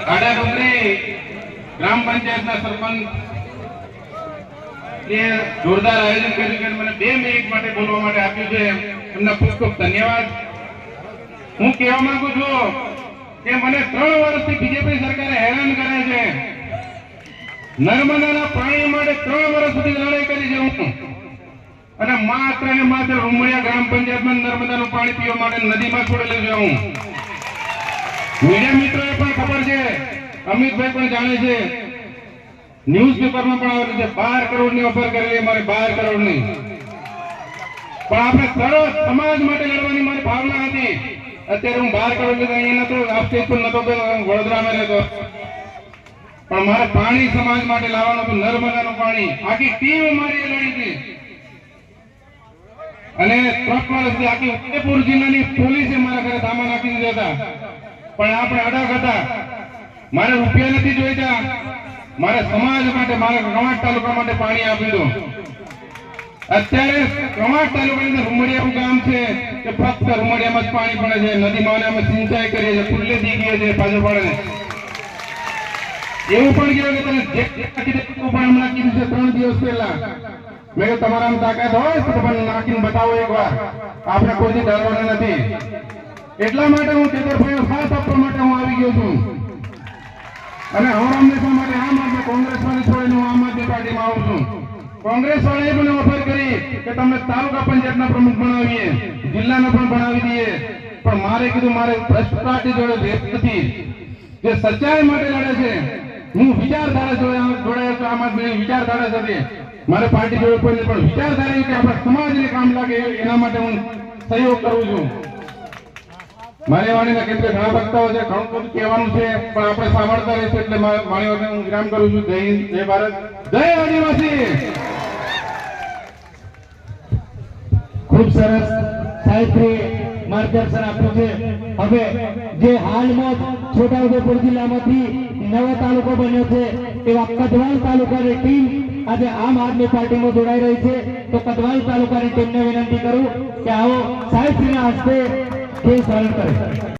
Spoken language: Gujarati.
ગાડા ડુંગરી ગ્રામ પંચાયતના સરપંચ જોરદાર આયોજન કર્યું કે મને 2 મિનિટ માટે બોલવા માટે આપ્યું છે, એમના ખૂબ ખૂબ ધન્યવાદ. હું કહેવા માંગુ છું કે મને 3 વર્ષથી બીજેપી સરકારે હેરાન કરે છે. નર્મદાના પાણી માટે 3 વર્ષ સુધી લડાઈ કરી છે હું, અને માત્ર ને માત્ર રૂમડિયા ગ્રામ પંચાયતમાં નર્મદાનું પાણી પીવા માટે નદીમાં છોડેલું છે હું. મીડિયા મિત્રોને પણ ખબર છે, અમિતભાઈ પણ જાણે છે, ન્યૂઝપેપરમાં પણ આવે છે 12 કરોડની ઓફર કરેલી મારે 12 કરોડની. પણ આપણે સરળ સમાજ માટે લડવાની મારી ભાવના હતી. અત્યારે હું 12 કરોડ લીધા અહીંયા નતો, આ સ્ટેજ પર નતો, વડોદરામાં રહેતો, પણ મારે પાણી સમાજ માટે લાવવાનું હતું, નર્મદાનું પાણી. આખી ટીમ મારી લડી હતી, અને 3 વર્ષથી આખી ઉદયપુર જિલ્લાની પોલીસે મારા ઘરે ધામા નાખી દીધા હતા. પણ આપણે અડગ હતા. મારે રૂપિયા નથી જોઈતા, મારે સમાજ માટે, મારા કવાંટ તાલુકા માટે પાણી આપી દો. અત્યારે કવાંટ તાલુકાની અંદર રૂમડિયાનું ગામ છે કે ફક્ત રૂમડિયામાં જ પાણી પડે છે, નદીમાં અમે સિંચાઈ કરીએ છીએ, ખુલ્લે દી ગઈએ છીએ પાછળ પડે. એવું પણ કહેવાય કે તને પણ હમણાં કીધું છે 3 દિવસ પહેલા, મેં તમારામાં તાકાત હોય તો તમને નાખીને બતાવો એકવાર. આપણે કોઈથી ડરવાના નથી. એટલા માટે હું ચેતરભાઈનો સાથ આપવા માટે હું આવી ગયો છું. અને હમણાં માટે આમ આદમી કોંગ્રેસ વાળી છોડીને હું આમ આદમી પાર્ટીમાં આવું છું. કોંગ્રેસ વાળાએ મને ઓફર કરી કે તમને તાલુકા પંચાયતના પ્રમુખ બનાવીએ, જિલ્લાના પણ બનાવી દઈએ, પણ મારે કીધું મારે ભ્રષ્ટ પાર્ટી જોડે ભેદ નથી. જે સચ્ચાઈ માટે લડે છે, હું વિચારધારા જોડાયો છું, આમ આદમી વિચારધારા સાથે મારે પાર્ટી જોડે કોઈ પણ વિચારધારા કે આપણા સમાજને કામ લાગે એના માટે હું સહયોગ કરું છું. મારી વાણીના કેમ કે ઘણા વક્તાઓ છે, ઘણું બધું કહેવાનું છે, પણ આપણે સાંભળતા રહીશું. એટલે મારી વાણી હું વિરામ કરું છું. જય હિન્દ, જય ભારત, જય આદિવાસી. ખૂબ સરસ સાહેબશ્રીએ માર્ગદર્શન આપ્યું છે. હવે જે હાલમાં છોટાઉદેપુર જિલ્લામાંથી નવો તાલુકો બન્યો છે એવા કદવાલ તાલુકાની ટીમ આજે આમ આદમી પાર્ટીમાં જોડાઈ રહી છે. તો કદવાલ તાલુકાની ટીમને વિનંતી કરું કે આવો સાહેબશ્રીના હસ્તે સ્વાગત કરે.